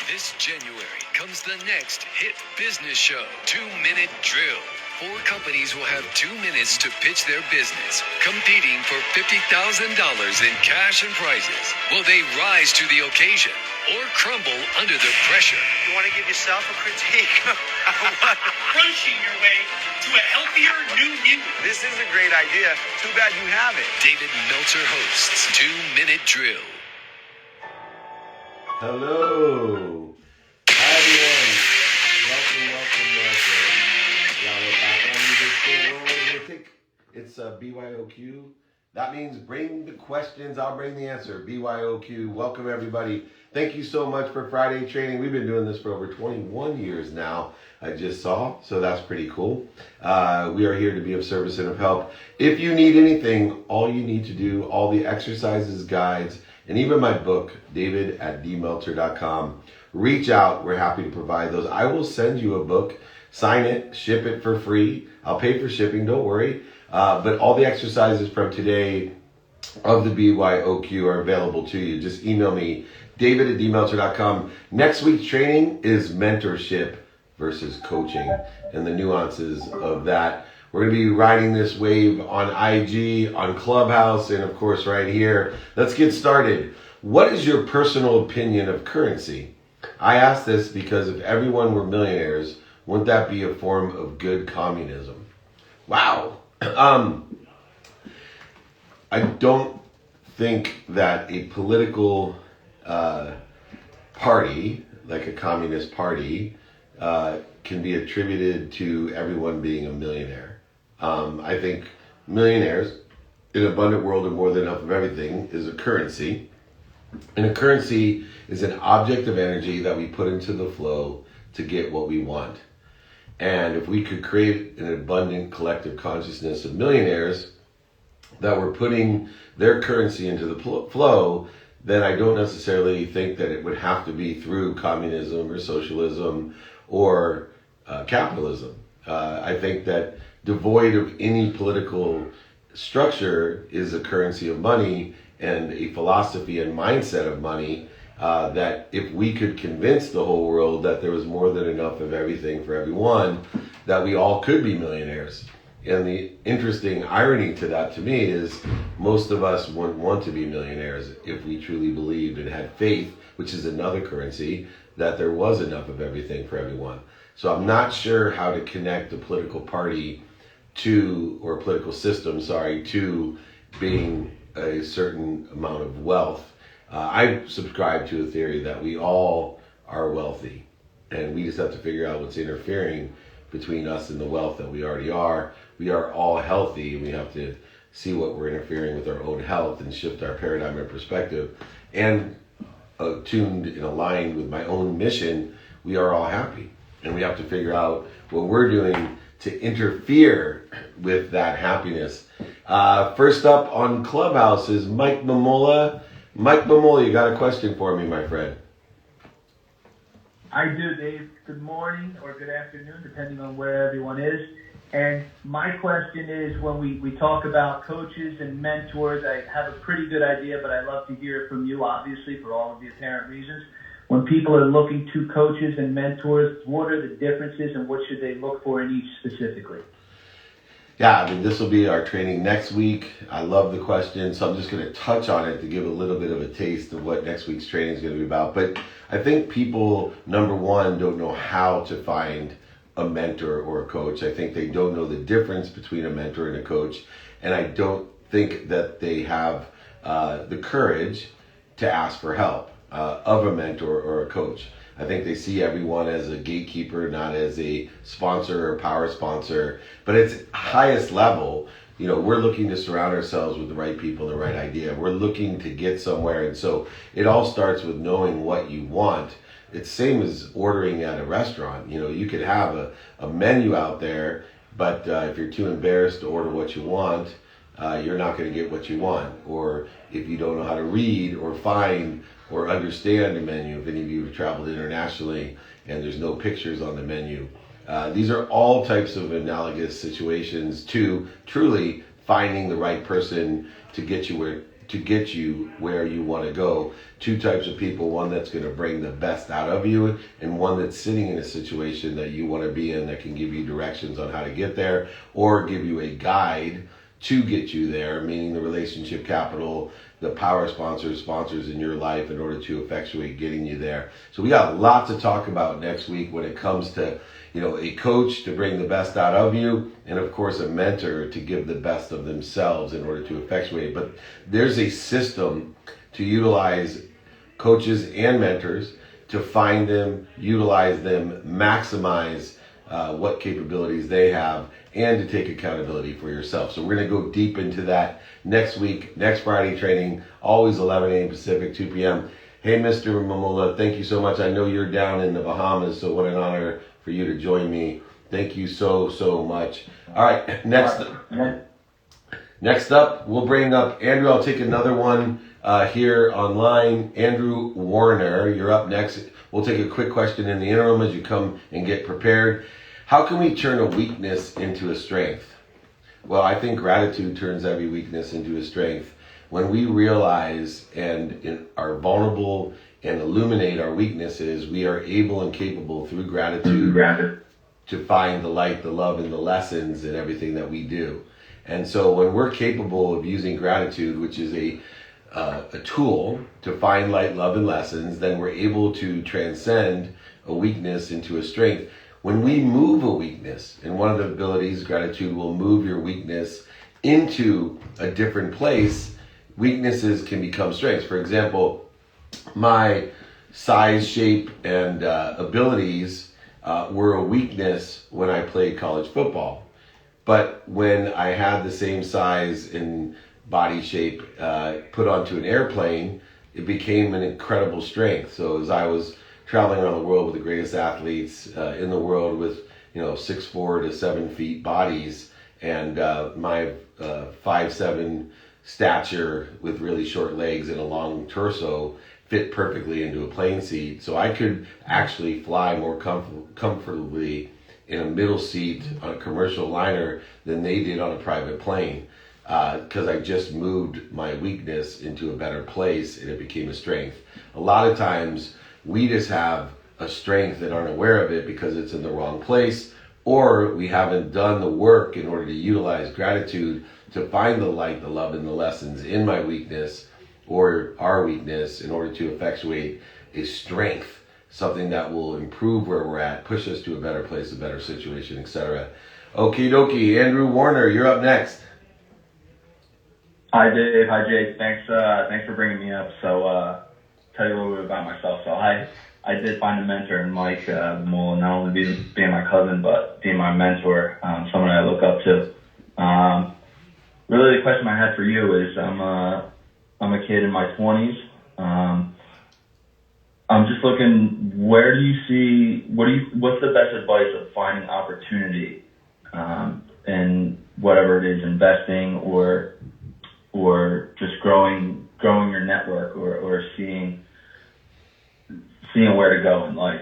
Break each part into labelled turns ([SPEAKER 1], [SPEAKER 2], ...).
[SPEAKER 1] This January comes the next hit business show, 2-Minute Drill. 4 companies will have 2 minutes to pitch their business, competing for $50,000 in cash and prizes. Will they rise to the occasion or crumble under the pressure?
[SPEAKER 2] You want to give yourself a critique?
[SPEAKER 3] Crunching your way to a healthier new you.
[SPEAKER 2] This is a great idea. Too bad you have it.
[SPEAKER 1] David Meltzer hosts 2-Minute Drill.
[SPEAKER 4] Hello. Hi, everyone. Welcome. Yeah, we're back on Music School Romantic. It's byoq. That means bring the questions, I'll bring the answer. byoq. Welcome, everybody. Thank you so much for Friday training. We've been doing this for over 21 years now, I just saw, so that's pretty cool. We are here to be of service and of help. If you need anything, all you need to do, all the exercises, guides, and even my book, david@dmeltzer.com. Reach out. We're happy to provide those. I will send you a book, sign it, ship it for free. I'll pay for shipping, don't worry. But all the exercises from today of the byoq are available to you. Just email me, david@dmeltzer.com. Next week's training is mentorship versus coaching and the nuances of that. We're going to be riding this wave on IG, on Clubhouse, and of course right here. Let's get started. What is your personal opinion of currency? I ask this because if everyone were millionaires, wouldn't that be a form of good communism? Wow. I don't think that a political party, like a communist party, can be attributed to everyone being a millionaire. I think millionaires in an abundant world of more than enough of everything is a currency. And a currency is an object of energy that we put into the flow to get what we want. And if we could create an abundant collective consciousness of millionaires that were putting their currency into the flow, then I don't necessarily think that it would have to be through communism or socialism or capitalism. I think that devoid of any political structure is a currency of money and a philosophy and mindset of money that if we could convince the whole world that there was more than enough of everything for everyone, that we all could be millionaires. And the interesting irony to that to me is most of us wouldn't want to be millionaires if we truly believed and had faith, which is another currency, that there was enough of everything for everyone. So I'm not sure how to connect a political party or a political system, to being a certain amount of wealth. I subscribe to a theory that we all are wealthy, and we just have to figure out what's interfering between us and the wealth that we already are. We are all healthy, and we have to see what we're interfering with our own health and shift our paradigm and perspective. And tuned and aligned with my own mission, we are all happy. And we have to figure out what we're doing to interfere with that happiness. First up on Clubhouse is Mike Mamola. Mike Mamola, you got a question for me, my friend?
[SPEAKER 5] I do, Dave. Good morning or good afternoon, depending on where everyone is. And my question is, when we talk about coaches and mentors, I have a pretty good idea, but I'd love to hear it from you, obviously, for all of the apparent reasons. When people are looking to coaches and mentors, what are the differences and what should they look for in each specifically?
[SPEAKER 4] Yeah, I mean, this will be our training next week. I love the question, so I'm just going to touch on it to give a little bit of a taste of what next week's training is going to be about. But I think people, number one, don't know how to find a mentor or a coach. I think they don't know the difference between a mentor and a coach. And I don't think that they have the courage to ask for help of a mentor or a coach. I think they see everyone as a gatekeeper, not as a sponsor or power sponsor. But it's highest level. You know, we're looking to surround ourselves with the right people, the right idea. We're looking to get somewhere. And so it all starts with knowing what you want. It's same as ordering at a restaurant. You know, you could have a menu out there, but if you're too embarrassed to order what you want, you're not going to get what you want. Or if you don't know how to read or find or understand the menu, if any of you have traveled internationally and there's no pictures on the menu. These are all types of analogous situations to truly finding the right person to get you where you want to go. Two types of people, one that's going to bring the best out of you, and one that's sitting in a situation that you want to be in that can give you directions on how to get there or give you a guide to get you there, meaning the relationship capital, the power sponsors in your life in order to effectuate getting you there. So we got a lot to talk about next week when it comes to, you know, a coach to bring the best out of you, and of course a mentor to give the best of themselves in order to effectuate. But there's a system to utilize coaches and mentors to find them, utilize them, maximize what capabilities they have, and to take accountability for yourself. So we're going to go deep into that next week, next Friday training, always 11 a.m. Pacific, 2 p.m. Hey, Mr. Mamola, thank you so much. I know you're down in the Bahamas, so what an honor for you to join me. Thank you so much. All right, next up, we'll bring up Andrew. I'll take another one here online. Andrew Warner, you're up next. We'll take a quick question in the interim as you come and get prepared. How can we turn a weakness into a strength? Well, I think gratitude turns every weakness into a strength. When we realize and are vulnerable and illuminate our weaknesses, we are able and capable through gratitude to find the light, the love, and the lessons in everything that we do. And so when we're capable of using gratitude, which is a tool to find light, love, and lessons, then we're able to transcend a weakness into a strength. When we move a weakness, and one of the abilities, gratitude will move your weakness into a different place, weaknesses can become strengths. For example, my size, shape, and abilities were a weakness when I played college football. But when I had the same size and body shape put onto an airplane, it became an incredible strength. So as I was traveling around the world with the greatest athletes in the world with, 6'4" to 7 feet bodies, and my 5'7" stature with really short legs and a long torso fit perfectly into a plane seat. So I could actually fly more comfortably in a middle seat on a commercial liner than they did on a private plane, because I just moved my weakness into a better place and it became a strength. A lot of times we just have a strength and aren't aware of it because it's in the wrong place, or we haven't done the work in order to utilize gratitude to find the light, the love, and the lessons in my weakness or our weakness in order to effectuate a strength, something that will improve where we're at, push us to a better place, a better situation, etc. Okie dokie, Andrew Warner, you're up next.
[SPEAKER 6] Hi Dave, hi Jake. Thanks for bringing me up. So tell you a little bit about myself. So I did find a mentor in Mike Mola, not only being my cousin, but being my mentor, someone I look up to. Really, the question I had for you is, I'm a kid in my 20s. I'm just looking, what's the best advice of finding opportunity in whatever it is, investing or just growing your network or seeing where to go in life.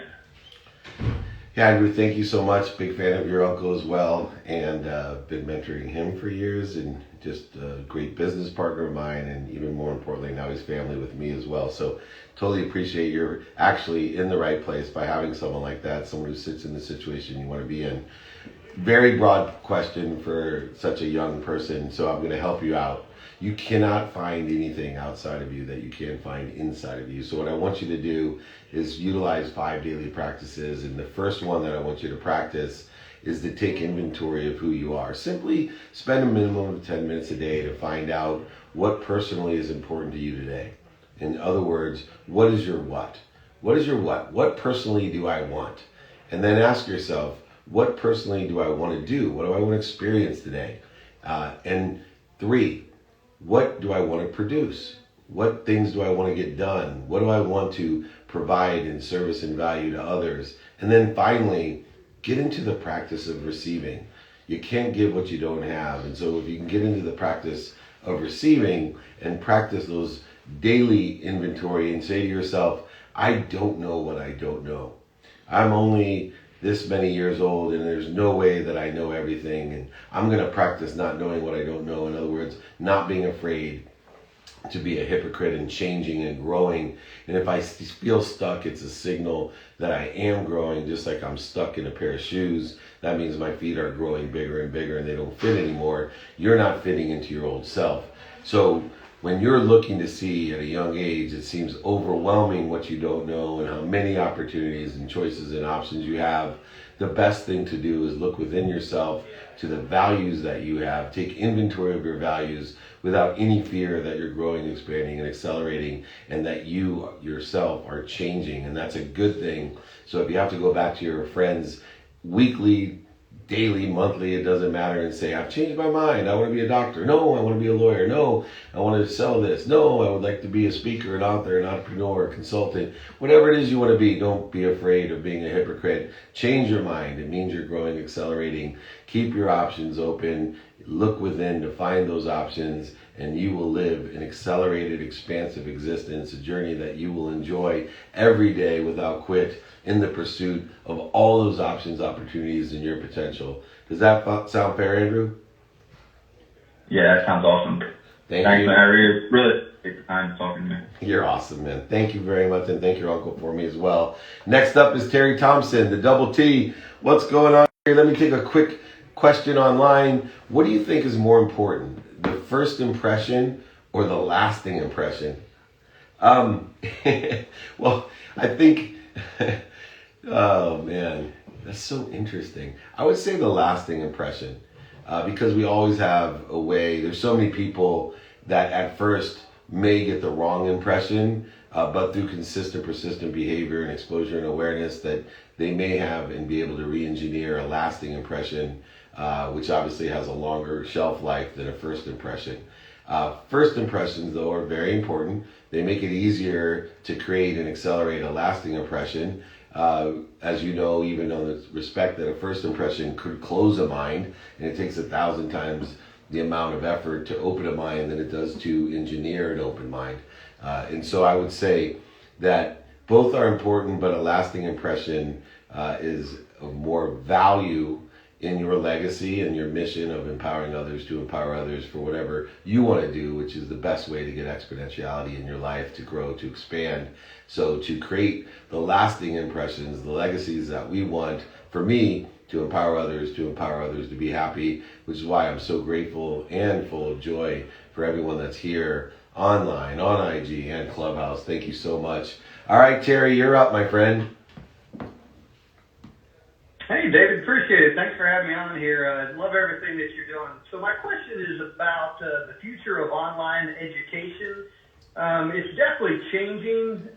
[SPEAKER 4] Yeah, Andrew, thank you so much. Big fan of your uncle as well, and been mentoring him for years, and just a great business partner of mine, and even more importantly, now he's family with me as well. So totally appreciate you're actually in the right place by having someone like that, someone who sits in the situation you want to be in. very broad question for such a young person, so I'm going to help you out. You cannot find anything outside of you that you can't find inside of you. So what I want you to do is utilize 5 daily practices. And the first one that I want you to practice is to take inventory of who you are. Simply spend a minimum of 10 minutes a day to find out what personally is important to you today. In other words, what is your what? What is your what? What personally do I want? And then ask yourself, what personally do I want to do? What do I want to experience today? And 3, what do I want to produce? What things do I want to get done? What do I want to provide in service and value to others? And then finally, get into the practice of receiving. You can't give what you don't have. And so if you can get into the practice of receiving and practice those daily inventory and say to yourself, I don't know what I don't know. I'm only this many years old and there's no way that I know everything, and I'm going to practice not knowing what I don't know. In other words, not being afraid to be a hypocrite and changing and growing. And if I feel stuck, it's a signal that I am growing. Just like I'm stuck in a pair of shoes, that means my feet are growing bigger and bigger and they don't fit anymore. You're not fitting into your old self. So when you're looking to see at a young age, it seems overwhelming what you don't know and how many opportunities and choices and options you have. The best thing to do is look within yourself to the values that you have. Take inventory of your values without any fear that you're growing, expanding, and accelerating, and that you yourself are changing. And that's a good thing. So if you have to go back to your friends weekly, daily, monthly, it doesn't matter, and say, I've changed my mind. I want to be a doctor. No, I want to be a lawyer. No, I want to sell this. No, I would like to be a speaker, an author, an entrepreneur, a consultant. Whatever it is you want to be, don't be afraid of being a hypocrite. Change your mind. It means you're growing, accelerating. Keep your options open. Look within to find those options, and you will live an accelerated, expansive existence, a journey that you will enjoy every day without quit, in the pursuit of all those options, opportunities, and your potential. Does that sound fair, Andrew?
[SPEAKER 6] Yeah, that sounds awesome.
[SPEAKER 4] Thanks,
[SPEAKER 6] man. I really take the time talking to me.
[SPEAKER 4] You're awesome, man. Thank you very much, and thank your uncle for me as well. Next up is Terry Thompson, the Double T. What's going on here? Let me take a quick question online. What do you think is more important, the first impression or the lasting impression? Well, I think... Oh man, that's so interesting. I would say the lasting impression, because we always have a way. There's so many people that at first may get the wrong impression, but through consistent, persistent behavior and exposure and awareness that they may have and be able to re-engineer a lasting impression, which obviously has a longer shelf life than a first impression. First impressions, though, are very important. They make it easier to create and accelerate a lasting impression. As you know, even on the respect that a first impression could close a mind, and it takes 1,000 times the amount of effort to open a mind than it does to engineer an open mind. And so I would say that both are important, but a lasting impression is of more value in your legacy and your mission of empowering others to empower others for whatever you want to do, which is the best way to get exponentiality in your life, to grow, to expand. So to create the lasting impressions, the legacies that we want, for me, to empower others to be happy, which is why I'm so grateful and full of joy for everyone that's here online, on IG and Clubhouse. Thank you so much. All right, Terry, you're up, my friend.
[SPEAKER 7] Hey, David, appreciate it. Thanks for having me on here. I love everything that you're doing. So my question is about the future of online education. It's definitely changing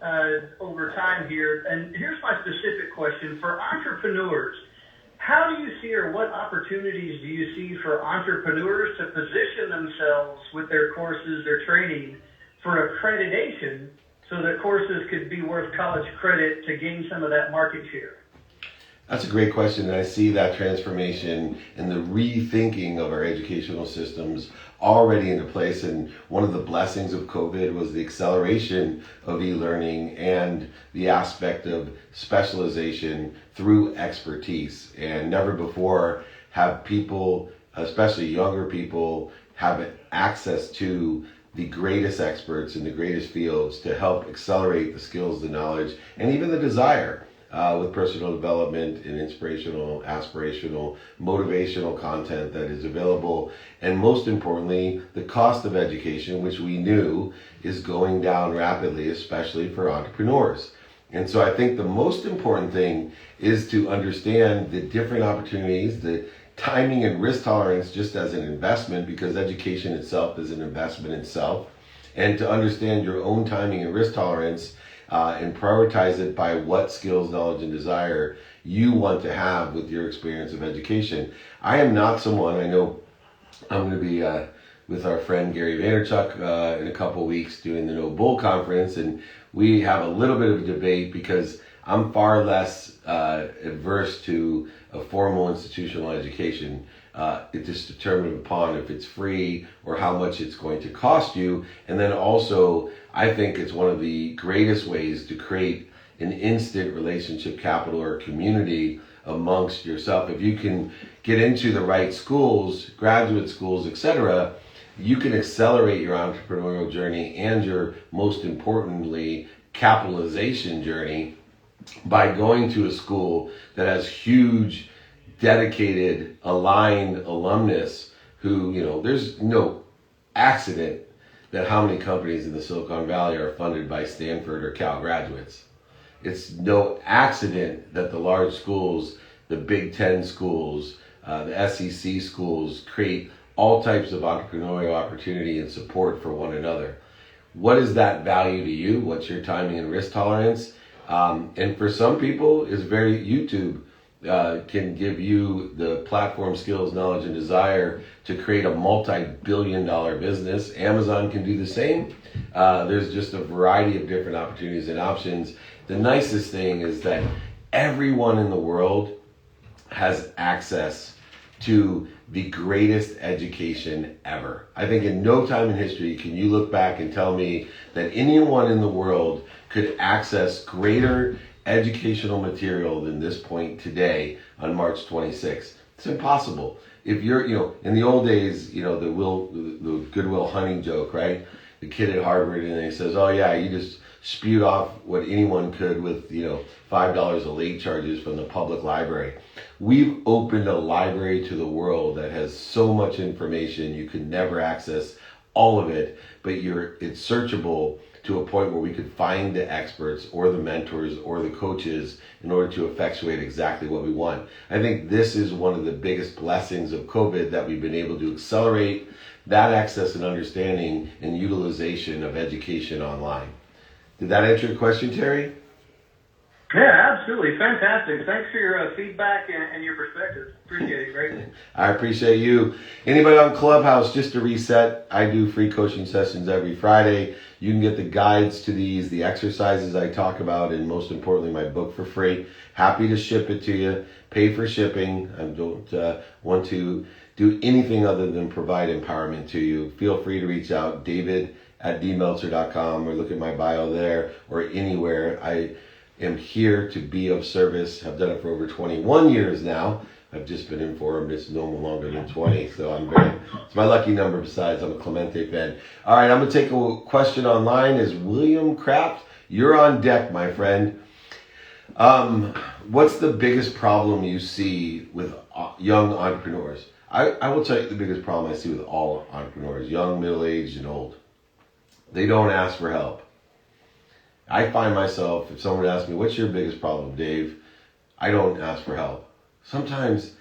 [SPEAKER 7] over time here. And here's my specific question. For entrepreneurs, how do you see, or what opportunities do you see for entrepreneurs to position themselves with their courses, their training, for accreditation so that courses could be worth college credit to gain some of that market share?
[SPEAKER 4] That's a great question, and I see that transformation and the rethinking of our educational systems already into place. And one of the blessings of COVID was the acceleration of e-learning and the aspect of specialization through expertise. And never before have people, especially younger people, have access to the greatest experts in the greatest fields to help accelerate the skills, the knowledge, and even the desire with personal development and inspirational, aspirational, motivational content that is available. And most importantly, the cost of education, which we knew is going down rapidly, especially for entrepreneurs. And so I think the most important thing is to understand the different opportunities, the timing and risk tolerance just as an investment, because education itself is an investment itself, and to understand your own timing and risk tolerance and prioritize it by what skills, knowledge, and desire you want to have with your experience of education. I am not someone, I know I'm going to be with our friend Gary Vaynerchuk in a couple of weeks doing the No Bull conference, and we have a little bit of a debate because I'm far less adverse to a formal institutional education. It's just determined upon if it's free or how much it's going to cost you. And then also, I think it's one of the greatest ways to create an instant relationship capital or community amongst yourself. If you can get into the right schools, graduate schools, etc., you can accelerate your entrepreneurial journey and your, most importantly, capitalization journey by going to a school that has huge, dedicated, aligned alumnus who, there's no accident that how many companies in the Silicon Valley are funded by Stanford or Cal graduates. It's no accident that the large schools, the Big Ten schools, the SEC schools create all types of entrepreneurial opportunity and support for one another. What is that value to you? What's your timing and risk tolerance? And for some people, YouTube can give you the platform skills, knowledge, and desire to create a multi-billion-dollar business. Amazon can do the same. There's just a variety of different opportunities and options. The nicest thing is that everyone in the world has access to the greatest education ever. I think in no time in history can you look back and tell me that anyone in the world could access greater educational material than this point today on March 26th. It's impossible. If you're, in the old days, the Goodwill Hunting joke, right? The kid at Harvard, and he says, oh yeah, you just spewed off what anyone could with, $5 of late charges from the public library. We've opened a library to the world that has so much information you could never access all of it, but it's searchable to a point where we could find the experts or the mentors or the coaches in order to effectuate exactly what we want. I think this is one of the biggest blessings of COVID, that we've been able to accelerate that access and understanding and utilization of education online. Did that answer your question, Terry?
[SPEAKER 7] Yeah, absolutely. Fantastic. Thanks for your feedback and your perspective. Appreciate it greatly.
[SPEAKER 4] I appreciate you. Anybody on Clubhouse, just to reset, I do free coaching sessions every Friday. You can get the guides to these, the exercises I talk about, and most importantly, my book for free. Happy to ship it to you. Pay for shipping. I don't want to do anything other than provide empowerment to you. Feel free to reach out, david@dmeltzer.com, or look at my bio there or anywhere. I am here to be of service. I've done it for over 21 years now. I've just been informed it's no longer than 20, so it's my lucky number. Besides, I'm a Clemente fan. All right, I'm going to take a question online. Is William Kraft? You're on deck, my friend. What's the biggest problem you see with young entrepreneurs? I will tell you the biggest problem I see with all entrepreneurs, young, middle-aged, and old. They don't ask for help. I find myself, if someone asks me, what's your biggest problem, Dave? I don't ask for help. Sometimes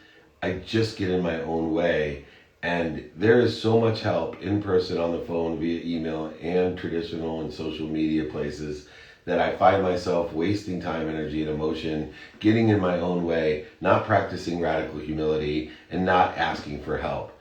[SPEAKER 4] I just get in my own way, and there is so much help in person, on the phone, via email, and traditional and social media places that I find myself wasting time, energy, and emotion, getting in my own way, not practicing radical humility, and not asking for help.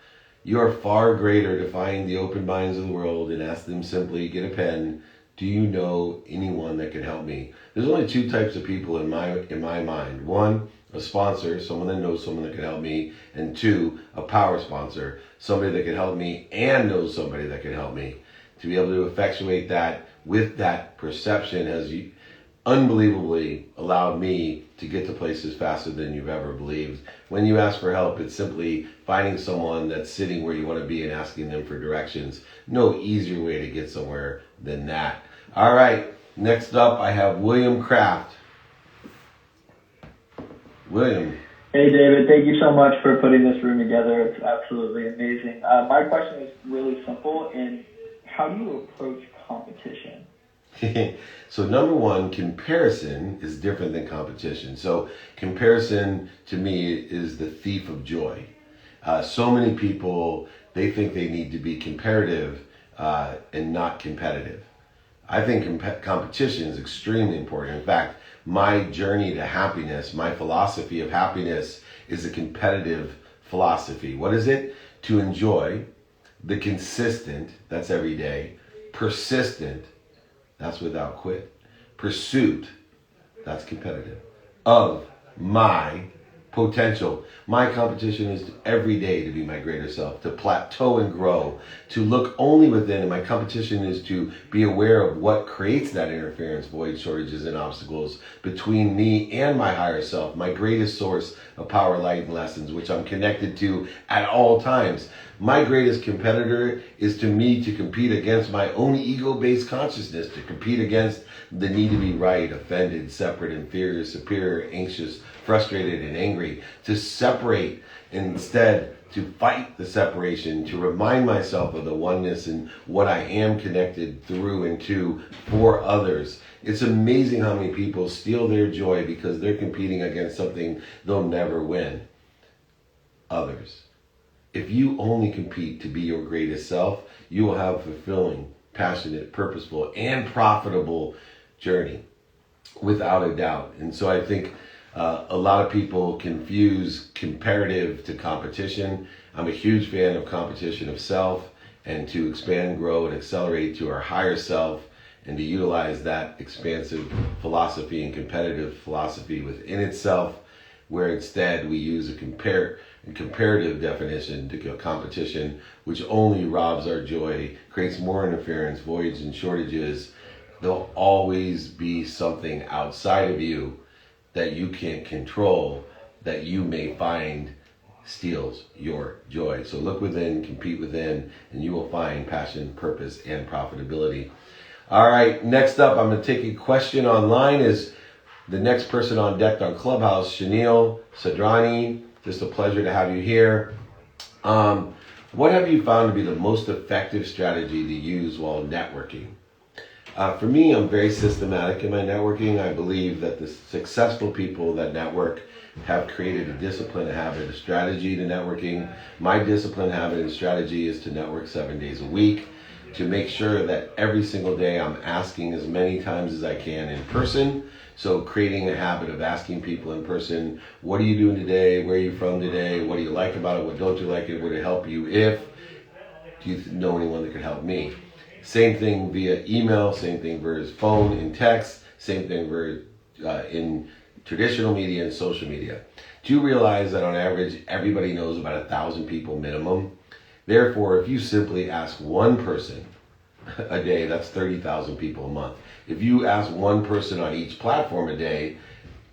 [SPEAKER 4] You are far greater to find the open minds of the world and ask them simply, get a pen, do you know anyone that can help me? There's only two types of people in my mind. One, a sponsor, someone that knows someone that can help me. And two, a power sponsor, somebody that can help me and knows somebody that can help me. To be able to effectuate that with that perception has unbelievably allowed me to get to places faster than you've ever believed. When you ask for help, it's simply finding someone that's sitting where you want to be and asking them for directions. No easier way to get somewhere than that. All right, next up I have William Kraft. William.
[SPEAKER 5] Hey, David. Thank you so much for putting this room together. It's absolutely amazing. My question is really simple. And how do you approach competition?
[SPEAKER 4] So number one, comparison is different than competition. So comparison to me is the thief of joy. So many people, they think they need to be comparative and not competitive. I think competition is extremely important. In fact, my journey to happiness, my philosophy of happiness is a competitive philosophy. What is it? To enjoy the consistent, that's every day, persistent, that's without quit, pursuit, that's competitive, of my potential. My competition is every day to be my greater self, to plateau and grow, to look only within. And my competition is to be aware of what creates that interference, void, shortages, and obstacles between me and my higher self, my greatest source of power, light, and lessons, which I'm connected to at all times. My greatest competitor is to me to compete against my own ego-based consciousness, to compete against the need to be right, offended, separate, inferior, superior, anxious, frustrated, and angry, to separate instead to fight the separation, to remind myself of the oneness and what I am connected through and to for others. It's amazing how many people steal their joy because they're competing against something they'll never win. Others. If you only compete to be your greatest self, you will have a fulfilling, passionate, purposeful, and profitable journey, without a doubt. And so I think a lot of people confuse comparative to competition. I'm a huge fan of competition of self, and to expand, grow, and accelerate to our higher self, and to utilize that expansive philosophy and competitive philosophy within itself, where instead we use a comparative definition to competition, which only robs our joy, creates more interference, voids, and shortages. There'll always be something outside of you that you can't control that you may find steals your joy. So look within, compete within, and you will find passion, purpose, and profitability. All right, next up, I'm going to take a question online. Is the next person on deck on Clubhouse, Shanil Sadrani. Just a pleasure to have you here. What have you found to be the most effective strategy to use while networking? For me, I'm very systematic in my networking. I believe that the successful people that network have created a discipline, a habit, a strategy to networking. My discipline, habit, and strategy is to network 7 days a week, to make sure that every single day I'm asking as many times as I can in person. So creating a habit of asking people in person, what are you doing today? Where are you from today? What do you like about it? What don't you like it? Would it help you if? Do you know anyone that could help me? Same thing via email, same thing versus phone and text, same thing in traditional media and social media. Do you realize that on average, everybody knows about 1,000 people minimum? Therefore, if you simply ask one person a day, that's 30,000 people a month. If you ask one person on each platform a day,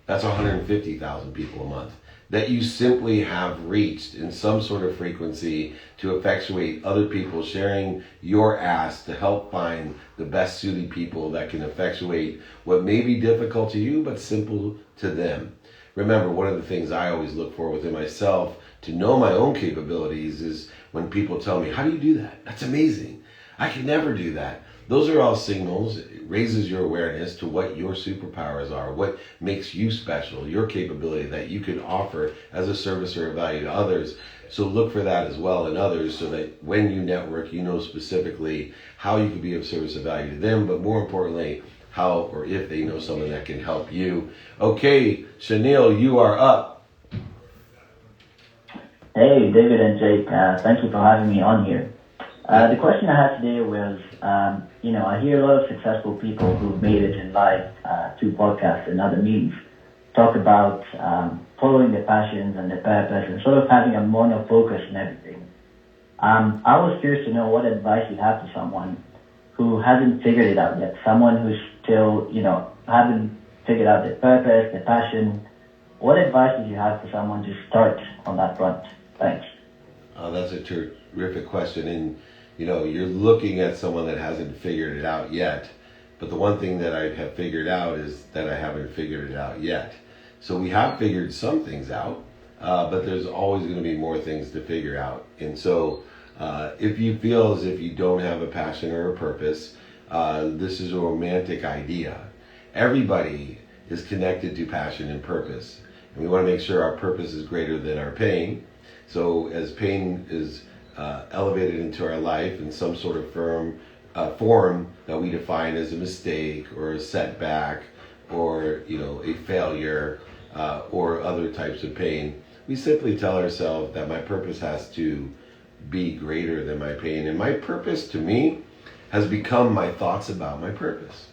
[SPEAKER 4] that's 150,000 people a month that you simply have reached in some sort of frequency to effectuate other people sharing your ask to help find the best suited people that can effectuate what may be difficult to you but simple to them. Remember, one of the things I always look for within myself to know my own capabilities is when people tell me, how do you do that? That's amazing. I could never do that. Those are all signals. It raises your awareness to what your superpowers are, what makes you special, your capability that you can offer as a service or a value to others. So look for that as well in others so that when you network, you know specifically how you can be of service or value to them, but more importantly, how or if they know someone that can help you. Okay, Shanil, you are up.
[SPEAKER 8] Hey, David and Jake, thank you for having me on here. The question I had today was, I hear a lot of successful people who've made it in life through podcasts and other means talk about following their passions and their purpose and sort of having a monofocus in everything. I was curious to know what advice you have to someone who hasn't figured it out yet, someone who's still, haven't figured out their purpose, their passion. What advice do you have for someone to start on that front? Thanks.
[SPEAKER 4] That's a terrific question. And, you're looking at someone that hasn't figured it out yet. But the one thing that I have figured out is that I haven't figured it out yet. So we have figured some things out, but there's always going to be more things to figure out. And so if you feel as if you don't have a passion or a purpose, this is a romantic idea. Everybody is connected to passion and purpose. And we want to make sure our purpose is greater than our pain. So as pain is elevated into our life in some sort of form that we define as a mistake or a setback or a failure or other types of pain, we simply tell ourselves that my purpose has to be greater than my pain. And my purpose to me has become my thoughts about my purpose.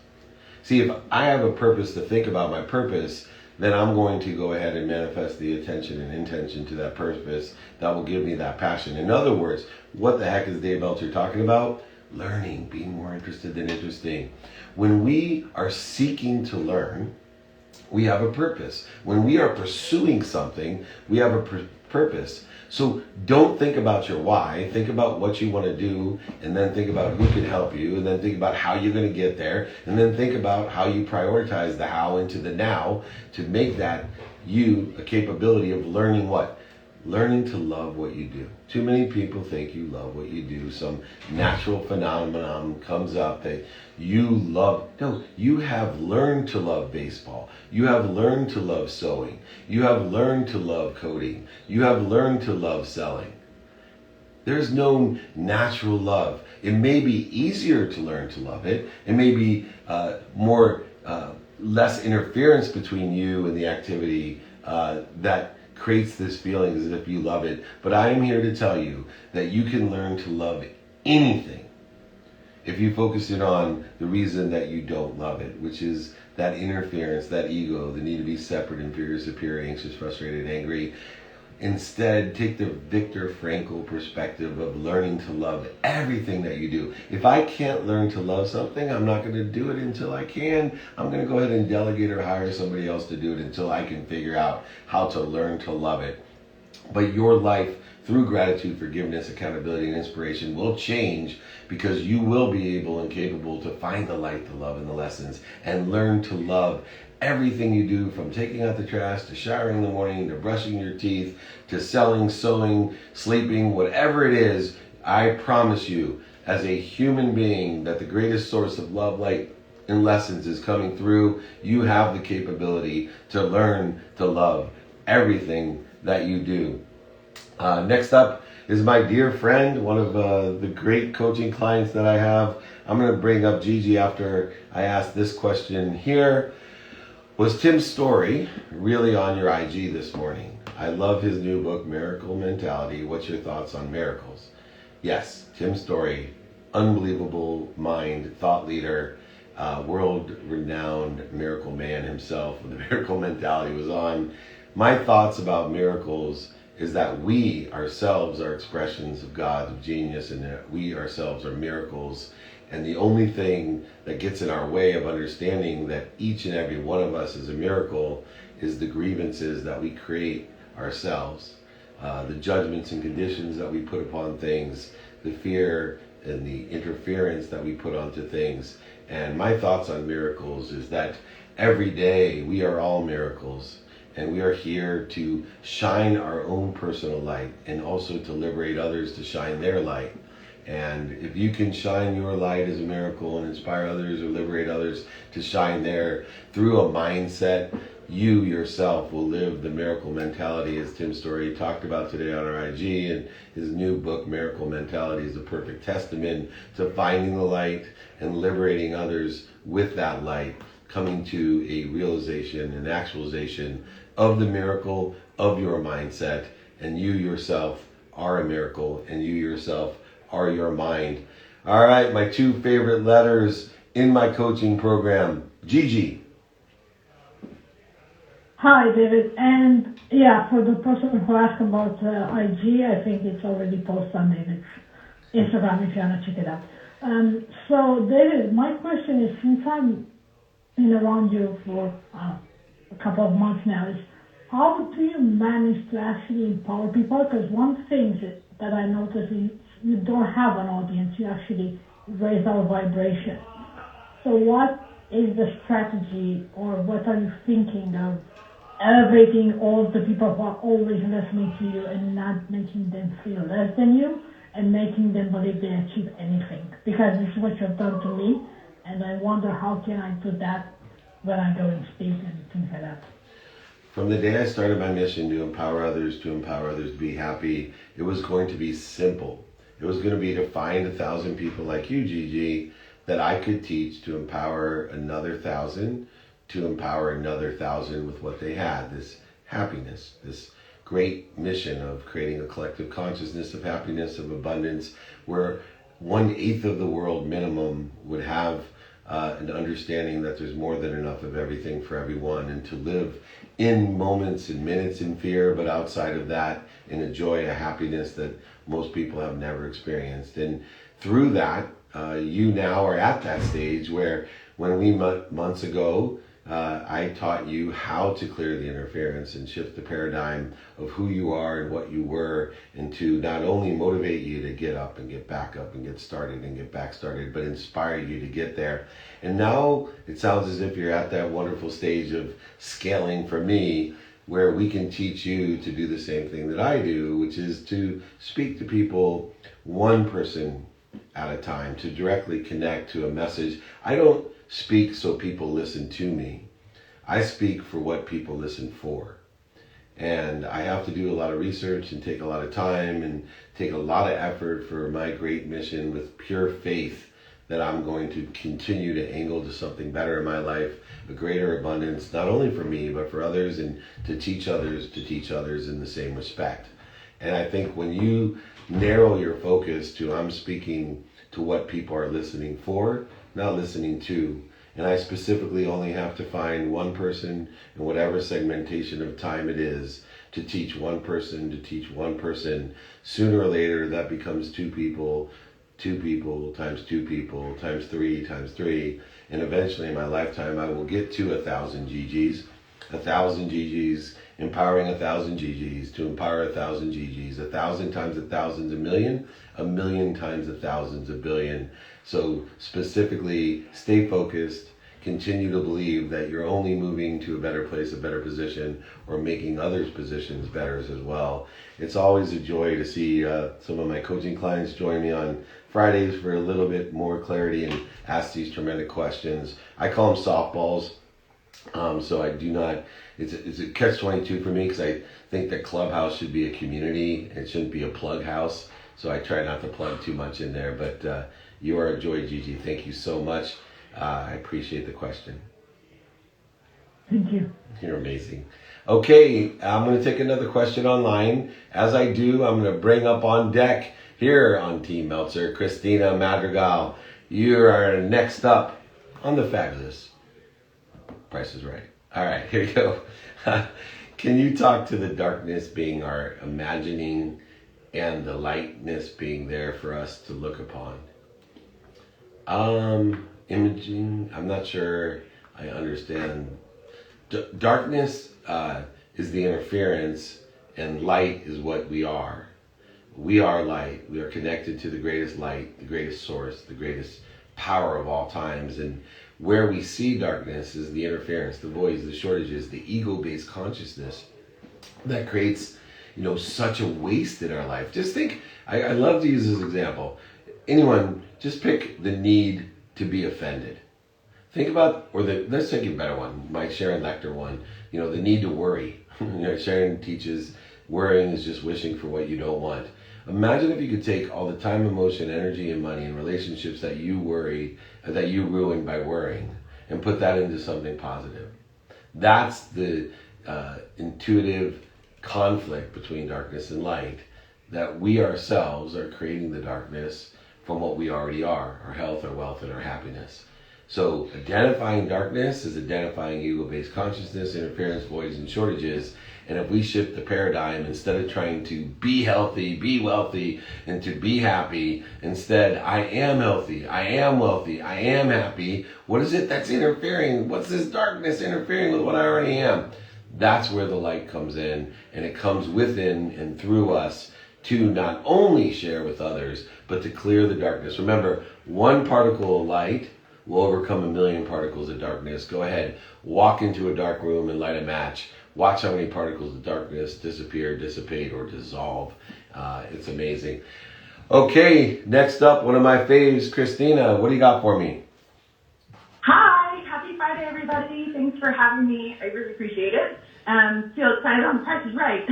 [SPEAKER 4] See, if I have a purpose to think about my purpose, then I'm going to go ahead and manifest the attention and intention to that purpose that will give me that passion. In other words, what the heck is Dave Meltzer talking about? Learning, being more interested than interesting. When we are seeking to learn, we have a purpose. When we are pursuing something, we have a purpose. So don't think about your why, think about what you want to do, and then think about who can help you, and then think about how you're going to get there, and then think about how you prioritize the how into the now to make that you a capability of learning what? Learning to love what you do. Too many people think you love what you do. Some natural phenomenon comes up that you love. No, you have learned to love baseball. You have learned to love sewing. You have learned to love coding. You have learned to love selling. There's no natural love. It may be easier to learn to love it. It may be less interference between you and the activity that creates this feeling as if you love it. But I am here to tell you that you can learn to love anything if you focus in on the reason that you don't love it, which is that interference, that ego, the need to be separate, inferior, superior, anxious, frustrated, angry. Instead, take the Viktor Frankl perspective of learning to love everything that you do. If I can't learn to love something, I'm not going to do it until I can. I'm going to go ahead and delegate or hire somebody else to do it until I can figure out how to learn to love it. But your life, through gratitude, forgiveness, accountability, and inspiration, will change because you will be able and capable to find the light, the love, and the lessons and learn to love everything you do, from taking out the trash to showering in the morning to brushing your teeth to selling, sewing, sleeping, whatever it is. I promise you, as a human being, that the greatest source of love, light, and lessons is coming through. You have the capability to learn to love everything that you do. Next up is my dear friend, one of the great coaching clients that I have. I'm going to bring up Gigi after I ask this question here. Was Tim Story really on your IG this morning? I love his new book, Miracle Mentality. What's your thoughts on miracles? Yes, Tim Story, unbelievable mind, thought leader, world-renowned miracle man himself with the Miracle Mentality was on. My thoughts about miracles is that we ourselves are expressions of God's genius, and that we ourselves are miracles. And the only thing that gets in our way of understanding that each and every one of us is a miracle is the grievances that we create ourselves, the judgments and conditions that we put upon things, the fear and the interference that we put onto things. And my thoughts on miracles is that every day we are all miracles, and we are here to shine our own personal light and also to liberate others to shine their light. And if you can shine your light as a miracle and inspire others or liberate others to shine there through a mindset, you yourself will live the miracle mentality, as Tim Story talked about today on our IG. And his new book, Miracle Mentality, is a perfect testament to finding the light and liberating others with that light, coming to a realization and actualization of the miracle of your mindset. And you yourself are a miracle, and you yourself are your mind. All right, my two favorite letters in my coaching program. Gigi.
[SPEAKER 9] Hi, David. And yeah, for the person who asked about IG, I think it's already posted on David's Instagram if you want to check it out. So, David, my question is, since I'm been around you for a couple of months now, is how do you manage to actually empower people? Because one thing that I noticed is you don't have an audience. You actually raise our vibration. So what is the strategy, or what are you thinking of elevating all of the people who are always listening to you and not making them feel less than you and making them believe they achieve anything. Because this is what you've done to me, and I wonder how can I do that when I go and speak and things like that.
[SPEAKER 4] From the day I started my mission to empower others to be happy, it was going to be simple. It was going to be to find 1,000 people like you, Gigi, that I could teach to empower another 1,000, to empower another 1,000 with what they had, this happiness, this great mission of creating a collective consciousness of happiness, of abundance, where 1/8 of the world minimum would have an understanding that there's more than enough of everything for everyone, and to live in moments and minutes in fear, but outside of that, in a joy, a happiness that most people have never experienced. And through that, you now are at that stage where when we met months ago, I taught you how to clear the interference and shift the paradigm of who you are and what you were, and to not only motivate you to get up and get back up and get started and get back started, but inspire you to get there. And now it sounds as if you're at that wonderful stage of scaling for me, where we can teach you to do the same thing that I do, which is to speak to people one person at a time, to directly connect to a message. I don't speak so people listen to me. I speak for what people listen for. And I have to do a lot of research and take a lot of time and take a lot of effort for my great mission, with pure faith that I'm going to continue to angle to something better in my life, a greater abundance, not only for me, but for others, and to teach others in the same respect. And I think when you narrow your focus to I'm speaking to what people are listening for, not listening to, and I specifically only have to find one person in whatever segmentation of time it is to teach one person, sooner or later that becomes two people times 2 people times 3 times 3, and eventually in my lifetime I will get to 1,000 GGs, 1,000 GGs, empowering 1,000 GGs to empower 1,000 GGs, 1,000 times 1,000 is a million times 1,000 is a billion. So specifically, stay focused, continue to believe that you're only moving to a better place, a better position, or making others' positions better as well. It's always a joy to see some of my coaching clients join me on Fridays for a little bit more clarity and ask these tremendous questions. I call them softballs. So I do not, it's a catch-22 for me, because I think that Clubhouse should be a community. It shouldn't be a plug house. So I try not to plug too much in there, but you are a joy, Gigi. Thank you so much. I appreciate the question.
[SPEAKER 9] Thank you.
[SPEAKER 4] You're amazing. Okay, I'm going to take another question online. As I do, I'm going to bring up on deck here on Team Meltzer, Christina Madrigal. You are next up on the fabulous Price is Right. All right, here you go. Can you talk to the darkness being our imagining and the lightness being there for us to look upon? Imaging, I'm not sure I understand. Darkness is the interference, and light is what we are. We are light. We are connected to the greatest light, the greatest source, the greatest power of all times. And where we see darkness is the interference, the voids, the shortages, the ego-based consciousness that creates, such a waste in our life. Just think, I love to use this example. Anyone, just pick the need to be offended. Think about, let's take a better one, my Sharon Lecter one, the need to worry. Sharon teaches worrying is just wishing for what you don't want. Imagine if you could take all the time, emotion, energy, and money and relationships that you ruin by worrying, and put that into something positive. That's the intuitive conflict between darkness and light, that we ourselves are creating the darkness from what we already are, our health, our wealth, and our happiness. So identifying darkness is identifying ego-based consciousness, interference, voids, and shortages. And if we shift the paradigm, instead of trying to be healthy, be wealthy, and to be happy, instead, I am healthy, I am wealthy, I am happy. What is it that's interfering? What's this darkness interfering with what I already am? That's where the light comes in, and it comes within and through us to not only share with others, but to clear the darkness. Remember, one particle of light will overcome 1,000,000 particles of darkness. Go ahead, walk into a dark room and light a match. watch how many particles of darkness disappear, dissipate, or dissolve. It's amazing. Okay, next up, one of my faves, Christina. What do you got for me?
[SPEAKER 10] Hi, happy Friday, everybody. Thanks for having me. I really appreciate it. Feel excited on The Price is Right.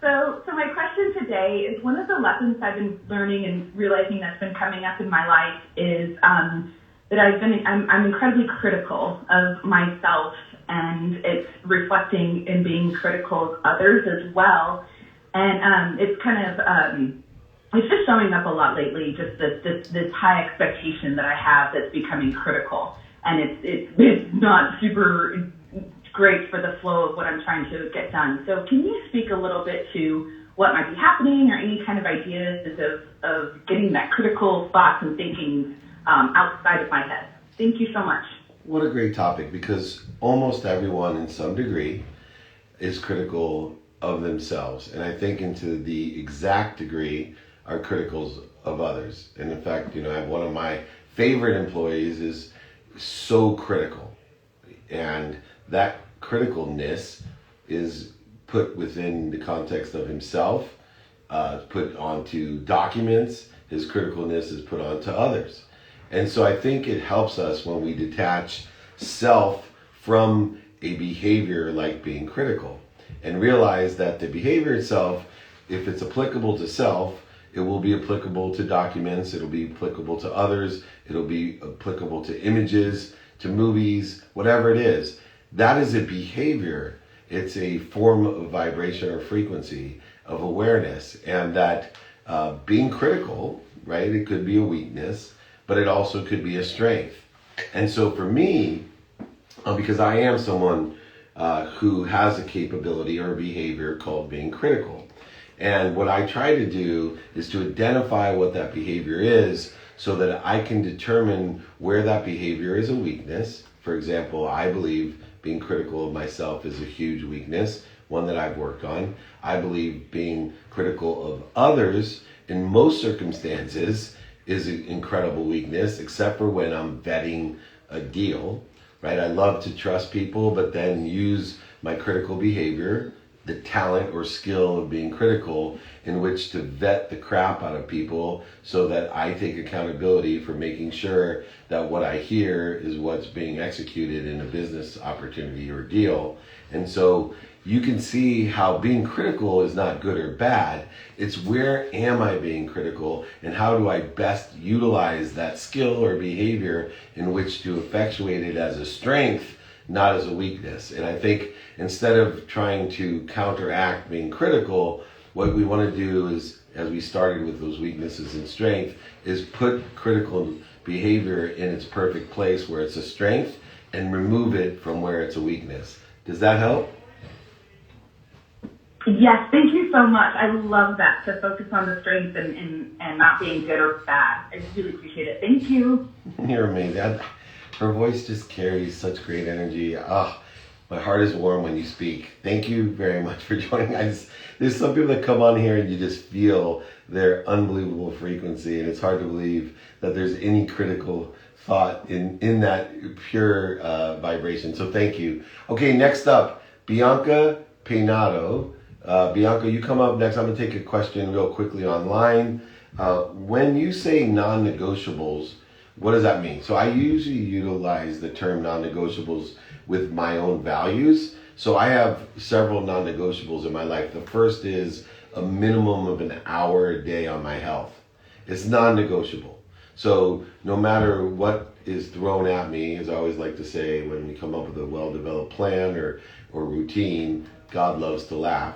[SPEAKER 10] So my question today is, one of the lessons I've been learning and realizing that's been coming up in my life is that I'm incredibly critical of myself, and it's reflecting in being critical of others as well. And it's kind of it's just showing up a lot lately, just this high expectation that I have that's becoming critical, and it's not super great for the flow of what I'm trying to get done. So can you speak a little bit to what might be happening, or any kind of ideas of getting that critical thoughts and thinking outside of my head? Thank you so much.
[SPEAKER 4] What a great topic, because almost everyone in some degree is critical of themselves, and I think into the exact degree are critical of others. And in fact, I have one of my favorite employees is so critical, and that criticalness is put within the context of himself, put onto documents. His criticalness is put onto others. And so I think it helps us when we detach self from a behavior like being critical, and realize that the behavior itself, if it's applicable to self, it will be applicable to documents, it'll be applicable to others, it'll be applicable to images, to movies, whatever it is. That is a behavior. It's a form of vibration or frequency of awareness. And that being critical, right, it could be a weakness, but it also could be a strength. And so for me, because I am someone who has a capability or a behavior called being critical. And what I try to do is to identify what that behavior is so that I can determine where that behavior is a weakness. For example, I believe being critical of myself is a huge weakness, one that I've worked on. I believe being critical of others in most circumstances is an incredible weakness, except for when I'm vetting a deal, right? I love to trust people, but then use my critical behavior, the talent or skill of being critical, in which to vet the crap out of people so that I take accountability for making sure that what I hear is what's being executed in a business opportunity or deal. And so you can see how being critical is not good or bad. It's where am I being critical, and how do I best utilize that skill or behavior in which to effectuate it as a strength, not as a weakness. And I think instead of trying to counteract being critical, what we want to do is, as we started with those weaknesses and strength, is put critical behavior in its perfect place where it's a strength, and remove it from where it's a weakness. Does that help?
[SPEAKER 10] Yes, thank you so much. I love that, to focus on the strength and not being good or bad. I really appreciate it. Thank you.
[SPEAKER 4] You're amazing. Her voice just carries such great energy. My heart is warm when you speak. Thank you very much for joining. There's some people that come on here and you just feel their unbelievable frequency, and it's hard to believe that there's any critical thought in that pure vibration. So thank you. Okay, next up, Bianca Penato. Bianca, you come up next. I'm going to take a question real quickly online. When you say non-negotiables, what does that mean? So I usually utilize the term non-negotiables with my own values. So I have several non-negotiables in my life. The first is a minimum of an hour a day on my health. It's non-negotiable. So no matter what is thrown at me, as I always like to say, when we come up with a well-developed plan or routine, God loves to laugh.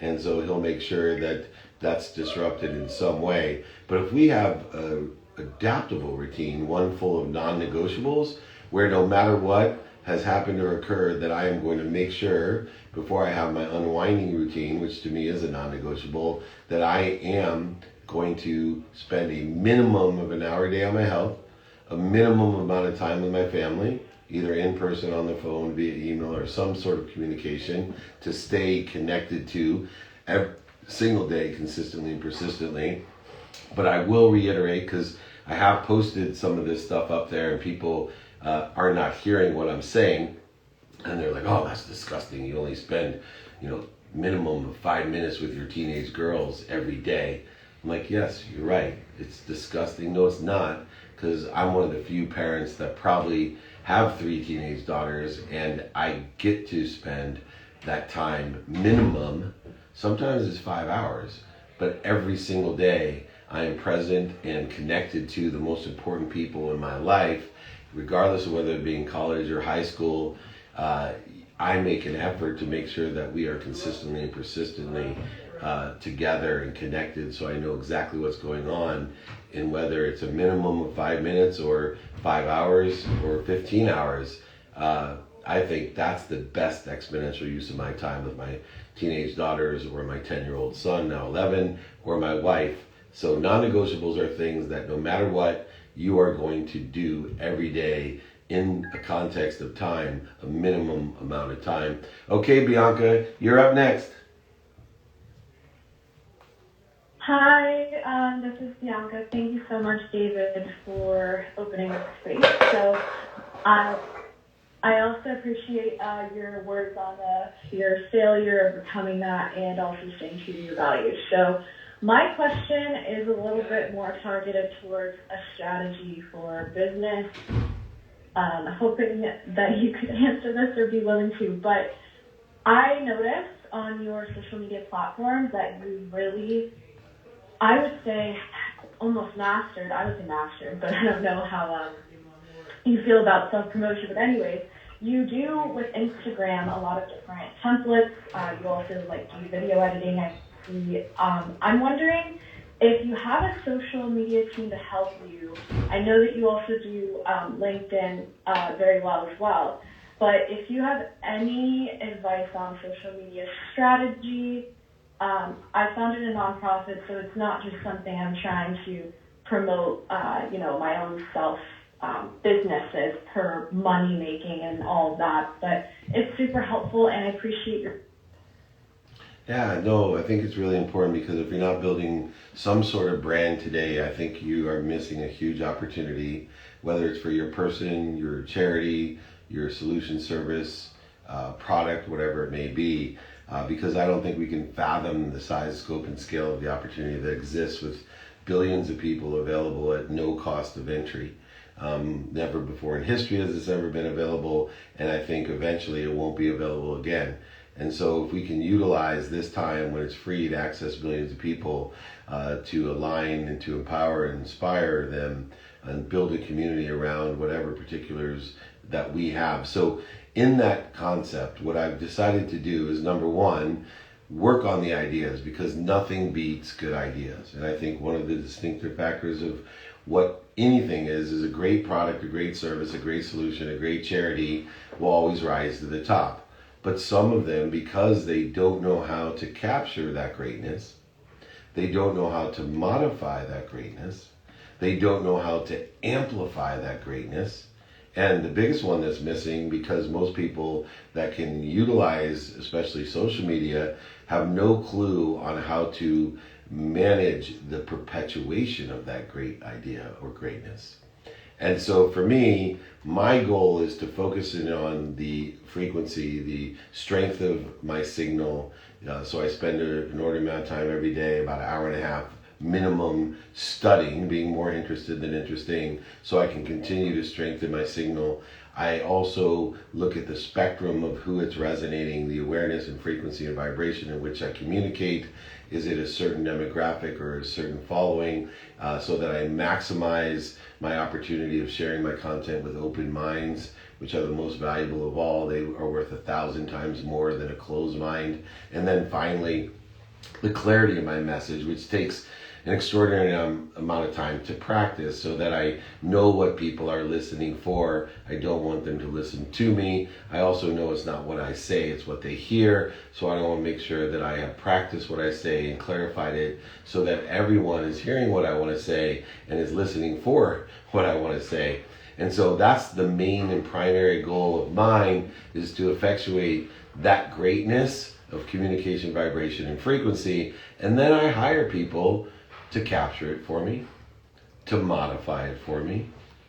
[SPEAKER 4] And so he'll make sure that that's disrupted in some way. But if we have an adaptable routine, one full of non-negotiables, where no matter what has happened or occurred, that I am going to make sure before I have my unwinding routine, which to me is a non-negotiable, that I am going to spend a minimum of an hour a day on my health, a minimum amount of time with my family, either in person, on the phone, via email, or some sort of communication, to stay connected to every single day consistently and persistently. But I will reiterate, because I have posted some of this stuff up there and people are not hearing what I'm saying. And they're like, oh, that's disgusting. You only spend, minimum of 5 minutes with your teenage girls every day. I'm like, yes, you're right. It's disgusting. No, it's not, because I'm one of the few parents that probably have 3 teenage daughters, and I get to spend that time minimum. Sometimes it's 5 hours, but every single day I am present and connected to the most important people in my life, regardless of whether it be in college or high school. I make an effort to make sure that we are consistently and persistently together and connected, so I know exactly what's going on, and whether it's a minimum of 5 minutes or 5 hours or 15 hours. I think that's the best exponential use of my time with my teenage daughters, or my 10-year-old son, now 11, or my wife. So non-negotiables are things that no matter what, you are going to do every day in a context of time, a minimum amount of time. Okay, Bianca, you're up next.
[SPEAKER 11] Hi, this is Bianca. Thank you so much, David, for opening up the space. So, I also appreciate your words on the fear of failure, overcoming that, and also staying true to your values. So, my question is a little bit more targeted towards a strategy for business. Hoping that you could answer this or be willing to, but I noticed on your social media platforms that you really, I would say, almost mastered. I would say mastered, but I don't know how you feel about self-promotion. But anyways, you do with Instagram a lot of different templates. You also do video editing. I see. I'm wondering if you have a social media team to help you. I know that you also do LinkedIn very well as well. But if you have any advice on social media strategy, I founded a nonprofit, so it's not just something I'm trying to promote, my own self businesses per money making and all of that. But it's super helpful, and I appreciate your.
[SPEAKER 4] Yeah, no, I think it's really important, because if you're not building some sort of brand today, I think you are missing a huge opportunity, whether it's for your person, your charity, your solution, service, product, whatever it may be, because I don't think we can fathom the size, scope, and scale of the opportunity that exists with billions of people available at no cost of entry. Never before in history has this ever been available, and I think eventually it won't be available again. And so if we can utilize this time when it's free to access billions of people to align and to empower and inspire them and build a community around whatever particulars that we have. So in that concept, what I've decided to do is, number one, work on the ideas, because nothing beats good ideas. And I think one of the distinctive factors of what anything is a great product, a great service, a great solution, a great charity will always rise to the top. But some of them, because they don't know how to capture that greatness, they don't know how to modify that greatness, they don't know how to amplify that greatness. And the biggest one that's missing, because most people that can utilize, especially social media, have no clue on how to manage the perpetuation of that great idea or greatness. And so for me, my goal is to focus in on the frequency, the strength of my signal. So I spend an inordinate amount of time every day, about an hour and a half minimum, studying, being more interested than interesting, so I can continue to strengthen my signal. I also look at the spectrum of who it's resonating, the awareness and frequency and vibration in which I communicate. Is it a certain demographic or a certain following, so that I maximize my opportunity of sharing my content with open minds, which are the most valuable of all. They are worth 1,000 times more than a closed mind. And then finally, the clarity of my message, which takes an extraordinary amount of time to practice, so that I know what people are listening for. I don't want them to listen to me. I also know it's not what I say, it's what they hear. So I want to make sure that I have practiced what I say and clarified it, so that everyone is hearing what I want to say and is listening for what I want to say. And so that's the main and primary goal of mine, is to effectuate that greatness of communication, vibration, and frequency. And then I hire people to capture it for me, to modify it for me,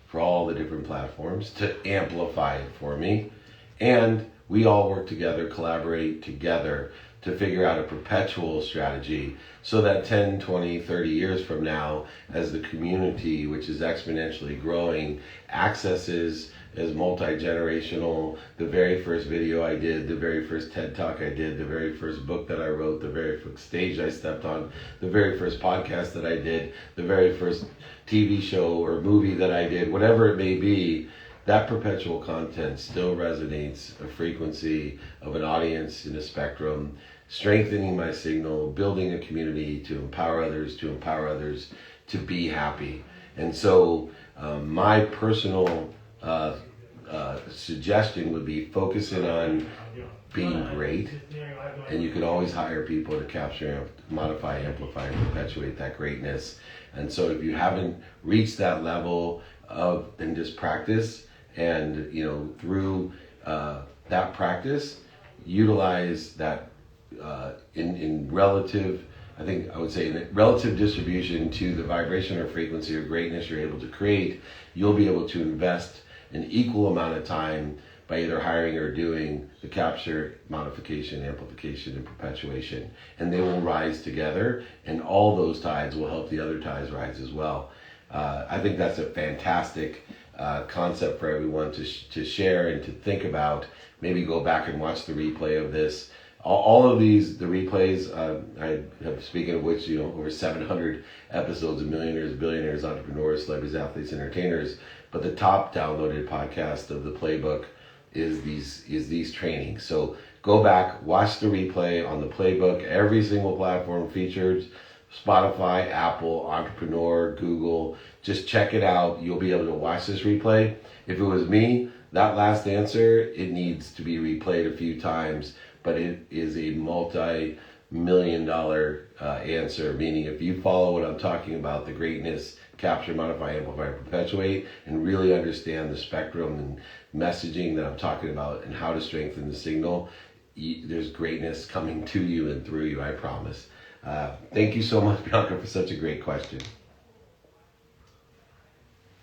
[SPEAKER 4] for all the different platforms, to amplify it for me. And we all work together, collaborate together to figure out a perpetual strategy so that 10, 20, 30 years from now, as the community, which is exponentially growing, accesses as multi-generational, the very first video I did, the very first TED Talk I did, the very first book that I wrote, the very first stage I stepped on, the very first podcast that I did, the very first TV show or movie that I did, whatever it may be, that perpetual content still resonates a frequency of an audience in a spectrum, strengthening my signal, building a community to empower others to be happy. And so my personal suggestion would be focusing on being great, and you can always hire people to capture, modify, amplify, and perpetuate that greatness. And so if you haven't reached that level of in just practice, and through that practice, utilize that in relative, I think I would say in relative distribution to the vibration or frequency or greatness you're able to create, you'll be able to invest an equal amount of time by either hiring or doing the capture, modification, amplification, and perpetuation. And they will rise together, and all those tides will help the other tides rise as well. I think that's a fantastic concept for everyone to share and to think about. Maybe go back and watch the replay of this. All of these, the replays, I have, speaking of which, over 700 episodes of Millionaires, Billionaires, Entrepreneurs, Celebrities, Athletes, Entertainers. But the top downloaded podcast of the playbook is these trainings. So go back, watch the replay on the playbook. Every single platform featured, Spotify, Apple, Entrepreneur, Google. Just check it out. You'll be able to watch this replay. If it was me, that last answer, it needs to be replayed a few times, but it is a multi-million-dollar answer, meaning if you follow what I'm talking about, the greatness, capture, modify, amplify, perpetuate, and really understand the spectrum and messaging that I'm talking about and how to strengthen the signal, there's greatness coming to you and through you, I promise. Thank you so much, Bianca, for such a great question.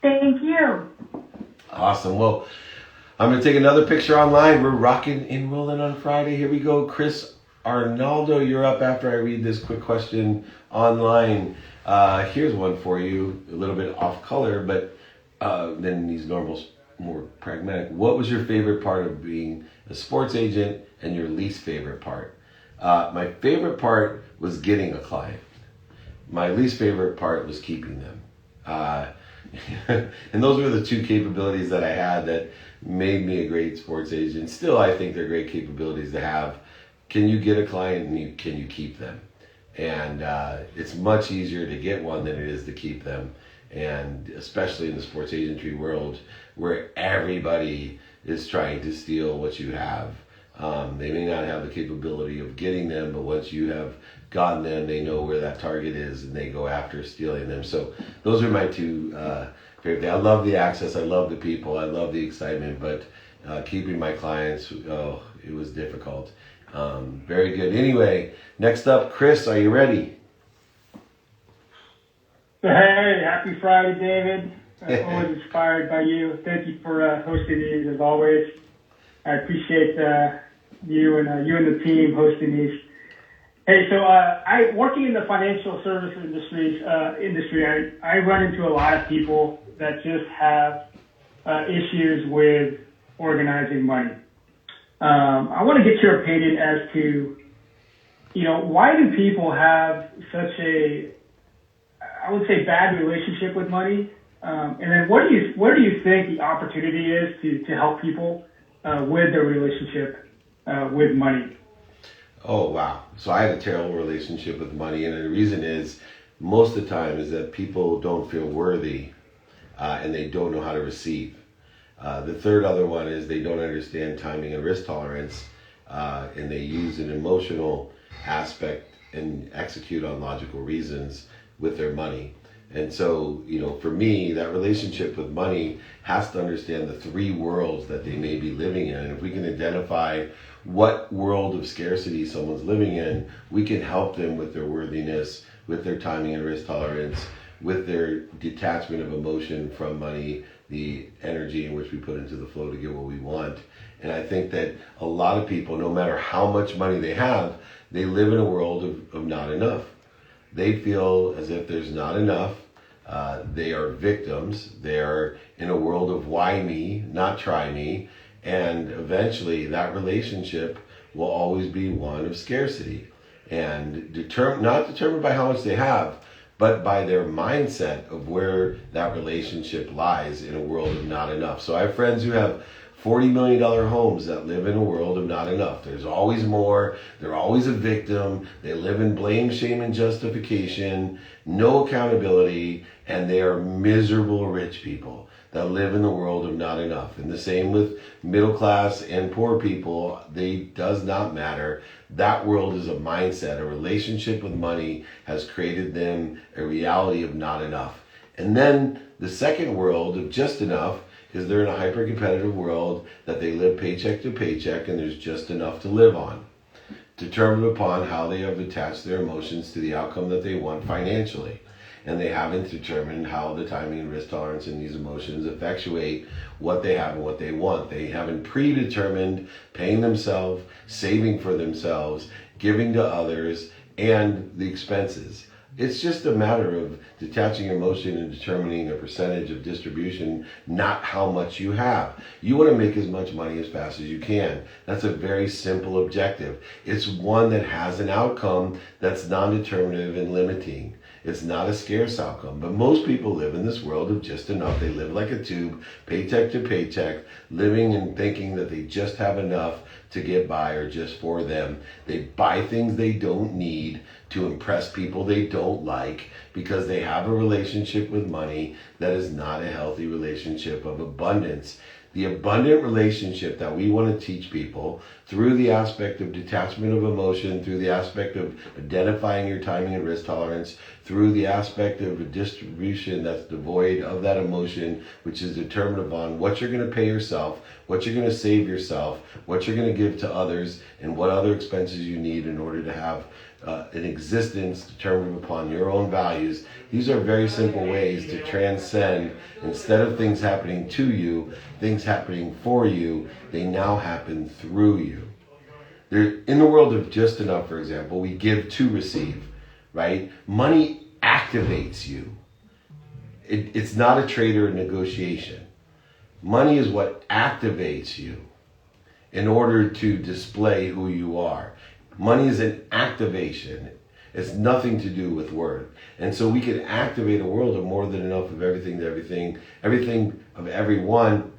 [SPEAKER 10] Thank you.
[SPEAKER 4] Awesome. Well, I'm going to take another picture online. We're rocking and rolling on Friday. Here we go. Chris Arnaldo, you're up after I read this quick question online. Here's one for you, a little bit off color, but than these normal, more pragmatic. What was your favorite part of being a sports agent and your least favorite part? My favorite part was getting a client. My least favorite part was keeping them. And those were the two capabilities that I had that made me a great sports agent. Still, I think they're great capabilities to have. Can you get a client and can you keep them? And it's much easier to get one than it is to keep them. And especially in the sports agency world where everybody is trying to steal what you have. They may not have the capability of getting them, but once you have gotten them, they know where that target is and they go after stealing them. So those are my two favorite things. I love the access, I love the people, I love the excitement, but keeping my clients, it was difficult. Very good. Anyway, next up, Chris, are you ready?
[SPEAKER 12] Hey, happy Friday, David. I'm always inspired by you. Thank you for hosting these as always. I appreciate you and the team hosting these. Hey, so I working in the financial services industry. I run into a lot of people that just have issues with organizing money. I want to get your opinion as to, why do people have such a, I would say, bad relationship with money? And then where do you think the opportunity is to help people with their relationship with money?
[SPEAKER 4] Oh, wow. So I had a terrible relationship with money, and the reason is most of the time is that people don't feel worthy and they don't know how to receive. The third other one is they don't understand timing and risk tolerance, and they use an emotional aspect and execute on logical reasons with their money. And so, for me, that relationship with money has to understand the three worlds that they may be living in. And if we can identify what world of scarcity someone's living in, we can help them with their worthiness, with their timing and risk tolerance, with their detachment of emotion from money, the energy in which we put into the flow to get what we want. And I think that a lot of people, no matter how much money they have, they live in a world of not enough. They feel as if there's not enough. They are victims. They're in a world of why me, not try me. And eventually that relationship will always be one of scarcity. And not determined by how much they have, but by their mindset of where that relationship lies in a world of not enough. So I have friends who have $40 million homes that live in a world of not enough. There's always more. They're always a victim. They live in blame, shame, and justification, no accountability, and they are miserable rich people that live in the world of not enough. And the same with middle class and poor people. Does not matter. That world is a mindset. A relationship with money has created them a reality of not enough. And then the second world of just enough is they're in a hyper-competitive world that they live paycheck to paycheck and there's just enough to live on, determined upon how they have attached their emotions to the outcome that they want financially. And they haven't determined how the timing and risk tolerance in these emotions effectuate what they have and what they want. They haven't predetermined paying themselves, saving for themselves, giving to others, and the expenses. It's just a matter of detaching emotion and determining a percentage of distribution, not how much you have. You want to make as much money as fast as you can. That's a very simple objective. It's one that has an outcome that's non-determinative and limiting. It's not a scarce outcome, but most people live in this world of just enough. They live like a tube, paycheck to paycheck, living and thinking that they just have enough to get by or just for them. They buy things they don't need to impress people they don't like because they have a relationship with money that is not a healthy relationship of abundance. The abundant relationship that we want to teach people through the aspect of detachment of emotion, through the aspect of identifying your timing and risk tolerance, through the aspect of a distribution that's devoid of that emotion, which is determined upon what you're going to pay yourself, what you're going to save yourself, what you're going to give to others, and what other expenses you need in order to have an existence determined upon your own values. These are very simple ways to transcend. Instead of things happening to you, things happening for you, they now happen through you. In the world of just enough, for example, we give to receive, right? Money activates you. It's not a trade or a negotiation. Money is what activates you in order to display who you are. Money is an activation. It's nothing to do with word. And so we can activate a world of more than enough of everything to everything, everything of everyone.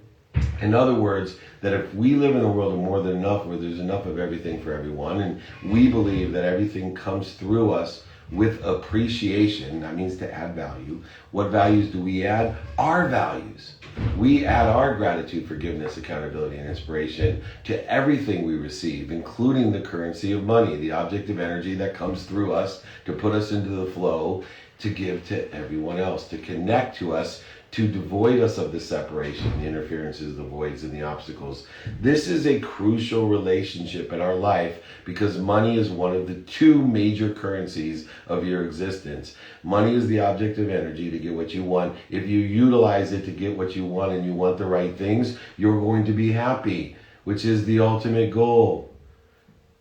[SPEAKER 4] In other words, that if we live in a world of more than enough, where there's enough of everything for everyone, and we believe that everything comes through us with appreciation, that means to add value. What values do we add? Our values. We add our gratitude, forgiveness, accountability, and inspiration to everything we receive, including the currency of money, the object of energy that comes through us to put us into the flow, to give to everyone else, to connect to us, to devoid us of the separation, the interferences, the voids, and the obstacles. This is a crucial relationship in our life because money is one of the two major currencies of your existence. Money is the object of energy to get what you want. If you utilize it to get what you want and you want the right things, you're going to be happy, which is the ultimate goal.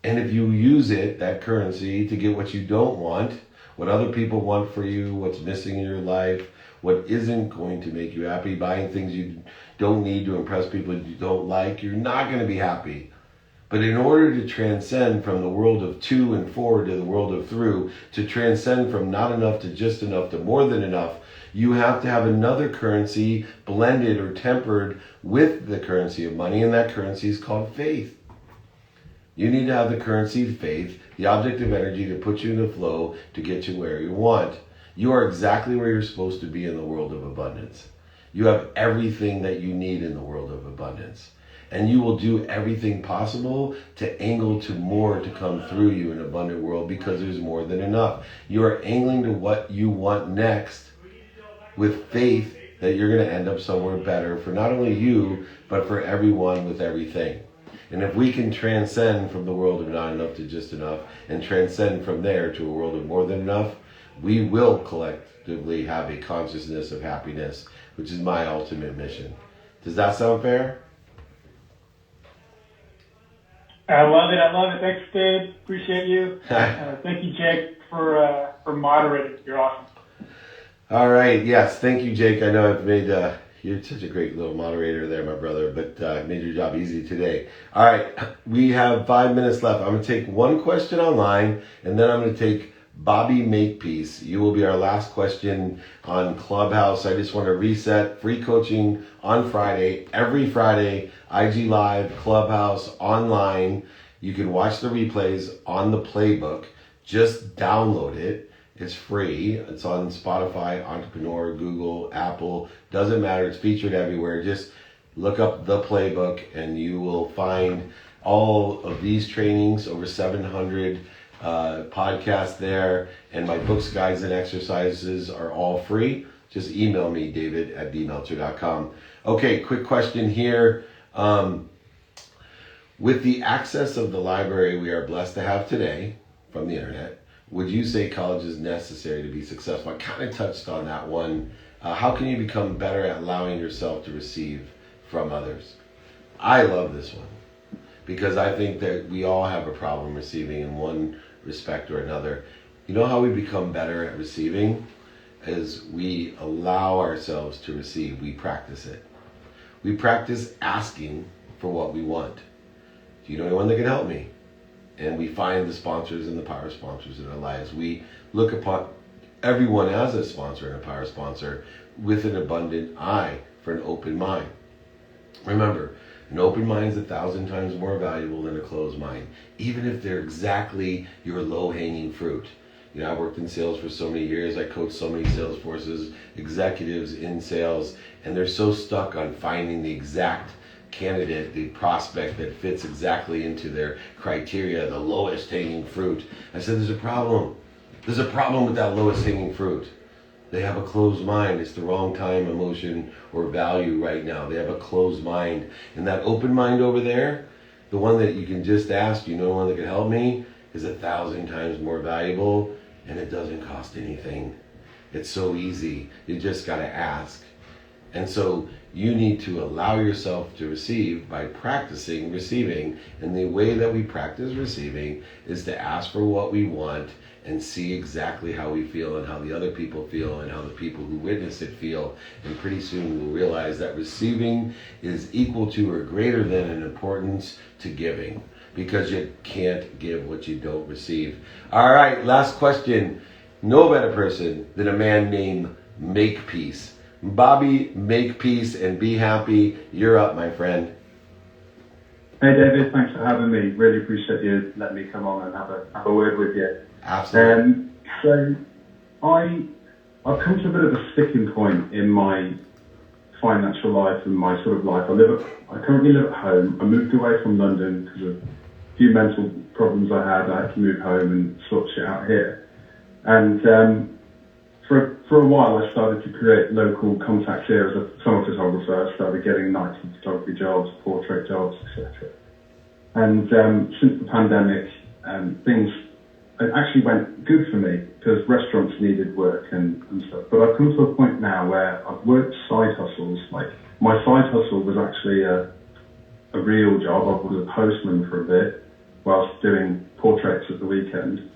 [SPEAKER 4] And if you use it, that currency, to get what you don't want, what other people want for you, what's missing in your life, what isn't going to make you happy, buying things you don't need to impress people you don't like, you're not going to be happy. But in order to transcend from the world of to and forward to the world of through, to transcend from not enough to just enough to more than enough, you have to have another currency blended or tempered with the currency of money, and that currency is called faith. You need to have the currency of faith, the object of energy, to put you in the flow to get you where you want. You are exactly where you're supposed to be in the world of abundance. You have everything that you need in the world of abundance. And you will do everything possible to angle to more to come through you in an abundant world because there's more than enough. You are angling to what you want next with faith that you're going to end up somewhere better for not only you, but for everyone with everything. And if we can transcend from the world of not enough to just enough and transcend from there to a world of more than enough, we will collectively have a consciousness of happiness, which is my ultimate mission. Does that sound fair?
[SPEAKER 12] I love it. Thanks, Dave. Appreciate you. Thank you, Jake, for moderating. You're awesome.
[SPEAKER 4] All right. Yes. Thank you, Jake. I know I've made you're such a great little moderator there, my brother, but made your job easy today. All right. We have 5 minutes left. I'm going to take one question online, and then I'm going to take Bobby Makepeace. You will be our last question on Clubhouse. I just want to reset free coaching on Friday, every Friday, IG Live, Clubhouse, online. You can watch the replays on the playbook. Just download it. It's free. It's on Spotify, Entrepreneur, Google, Apple. Doesn't matter. It's featured everywhere. Just look up the playbook and you will find all of these trainings, over 700 podcasts there. And my books, guides, and exercises are all free. Just email me, david@dmeltzer.com. Okay, quick question here. With the access of the library we are blessed to have today from the internet, would you say college is necessary to be successful? I kind of touched on that one. How can you become better at allowing yourself to receive from others? I love this one because I think that we all have a problem receiving in one respect or another. You know how we become better at receiving? Is we allow ourselves to receive. We practice it. We practice asking for what we want. Do you know anyone that can help me? And we find the sponsors and the power sponsors in our lives. We look upon everyone as a sponsor and a power sponsor with an abundant eye for an open mind. Remember, an open mind is 1,000 times more valuable than a closed mind, even if they're exactly your low-hanging fruit. You know, I worked in sales for so many years. I coached so many sales forces, executives in sales, and they're so stuck on finding the exact candidate, the prospect that fits exactly into their criteria, the lowest hanging fruit. I said, there's a problem. There's a problem with that lowest hanging fruit. They have a closed mind. It's the wrong time, emotion, or value right now. They have a closed mind. And that open mind over there, the one that you can just ask, you know, one that can help me, is 1,000 times more valuable, and it doesn't cost anything. It's so easy. You just got to ask. And so you need to allow yourself to receive by practicing receiving. And the way that we practice receiving is to ask for what we want and see exactly how we feel and how the other people feel and how the people who witness it feel. And pretty soon we'll realize that receiving is equal to or greater than in importance to giving, because you can't give what you don't receive. All right, last question. No better person than a man named Makepeace. Bobby, Makepeace, and be happy. You're up, my friend.
[SPEAKER 13] Hey, David. Thanks for having me. Really appreciate you letting me come on and have a word with you.
[SPEAKER 4] Absolutely.
[SPEAKER 13] So I've come to a bit of a sticking point in my financial life and my sort of life. I currently live at home. I moved away from London because of a few mental problems I had. I had to move home and sort shit out here. And for a while, I started to create local contacts here as a summer photographer. I started getting night photography jobs, portrait jobs, etc. And since the pandemic, things actually went good for me because restaurants needed work and stuff. But I've come to a point now where I've worked side hustles. Like my side hustle was actually a real job. I was a postman for a bit whilst doing portraits at the weekend.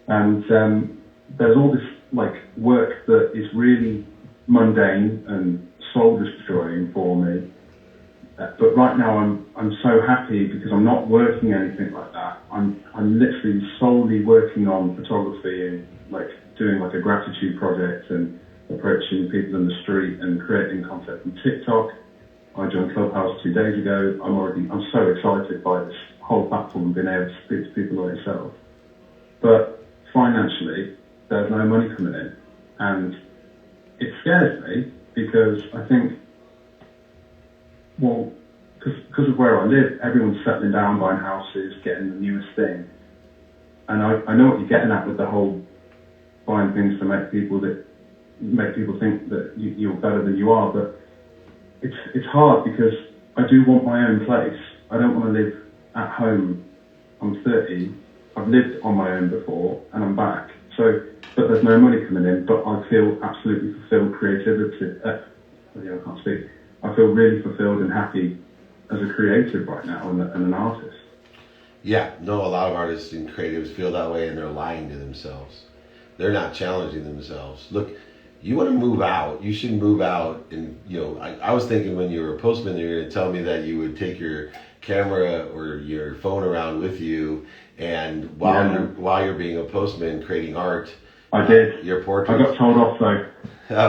[SPEAKER 13] And there's all this like work that is really mundane and soul destroying for me. But right now I'm so happy because I'm not working anything like that. I'm literally solely working on photography and like doing like a gratitude project and approaching people in the street and creating content on TikTok. I joined Clubhouse 2 days ago. I'm so excited by this whole platform and being able to speak to people like yourself. But financially, there's no money coming in. And it scares me because I think, well, because of where I live, everyone's settling down, buying houses, getting the newest thing. And I know what you're getting at with the whole buying things to make people think that you're better than you are, but it's hard because I do want my own place. I don't want to live at home. I'm 30. I've lived on my own before, and I'm back. So, but there's no money coming in. But I feel absolutely fulfilled yeah, I can't speak. I feel really fulfilled and happy as a creative right now and an artist.
[SPEAKER 4] Yeah, no, a lot of artists and creatives feel that way, and they're lying to themselves. They're not challenging themselves. Look, you want to move out, you should move out. And, I was thinking when you were a postman, you were going to tell me that you would take your camera or your phone around with you, and while you're being a postman creating art.
[SPEAKER 13] I did.
[SPEAKER 4] Your portrait.
[SPEAKER 13] I got told off though.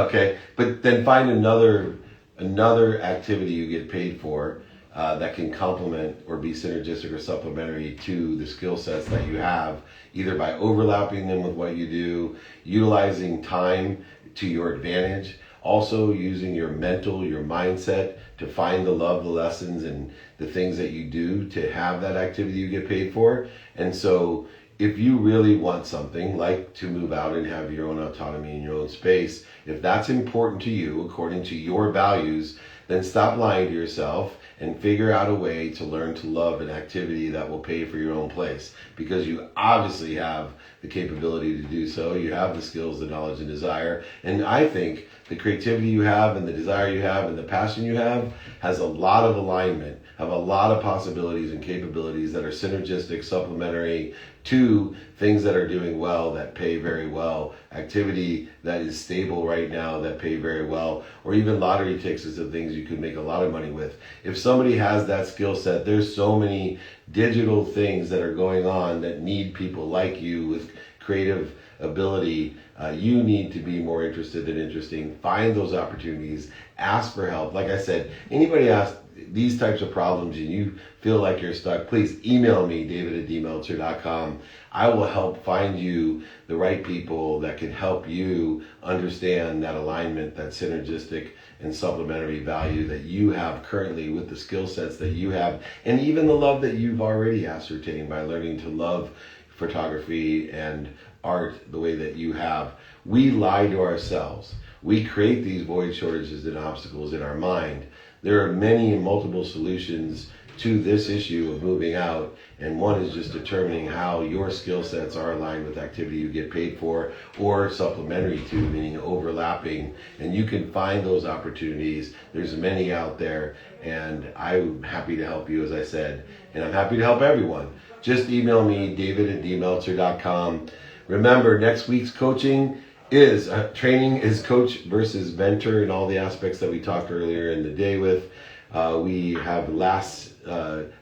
[SPEAKER 4] Okay, but then find another activity you get paid for that can complement or be synergistic or supplementary to the skill sets that you have, either by overlapping them with what you do, utilizing time to your advantage, also using your mindset to find the love, the lessons, and the things that you do to have that activity you get paid for. And so if you really want something like to move out and have your own autonomy in your own space, if that's important to you according to your values, then stop lying to yourself and figure out a way to learn to love an activity that will pay for your own place, because you obviously have the capability to do so. You have the skills, the knowledge, and desire. And I think the creativity you have and the desire you have and the passion you have has a lot of alignment, have a lot of possibilities and capabilities that are synergistic, supplementary to things that are doing well, that pay very well, activity that is stable right now that pay very well, or even lottery tickets and things you could make a lot of money with. If somebody has that skill set, there's so many digital things that are going on that need people like you with creative ability. You need to be more interested than interesting. Find those opportunities. Ask for help. Like I said, anybody asks these types of problems and you feel like you're stuck, please email me, david@dmeltzer.com. I will help find you the right people that can help you understand that alignment, that synergistic and supplementary value that you have currently with the skill sets that you have, and even the love that you've already ascertained by learning to love photography and art the way that you have. We lie to ourselves. We create these void shortages and obstacles in our mind. There are many and multiple solutions to this issue of moving out, and one is just determining how your skill sets are aligned with activity you get paid for, or supplementary to, meaning overlapping, and you can find those opportunities. There's many out there, and I'm happy to help you, as I said, and I'm happy to help everyone. Just email me, david@dmeltzer.com. Remember, next week's training is coach versus mentor, and all the aspects that we talked earlier in the day with. We have last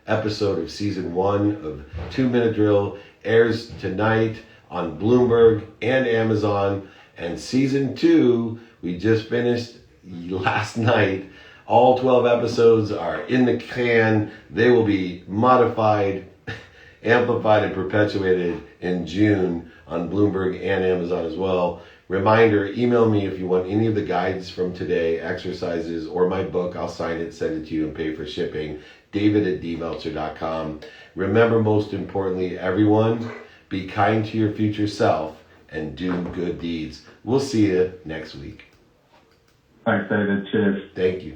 [SPEAKER 4] episode of season 1 of 2 Minute Drill airs tonight on Bloomberg and Amazon, and season 2 we just finished last night. All 12 episodes are in the can. They will be modified, amplified, and perpetuated in June on Bloomberg and Amazon as well. Reminder, email me if you want any of the guides from today, exercises, or my book. I'll sign it, send it to you, and pay for shipping. david@dmeltzer.com. Remember, most importantly, everyone, be kind to your future self and do good deeds. We'll see you next week.
[SPEAKER 13] Thanks, David. Cheers.
[SPEAKER 4] Thank you.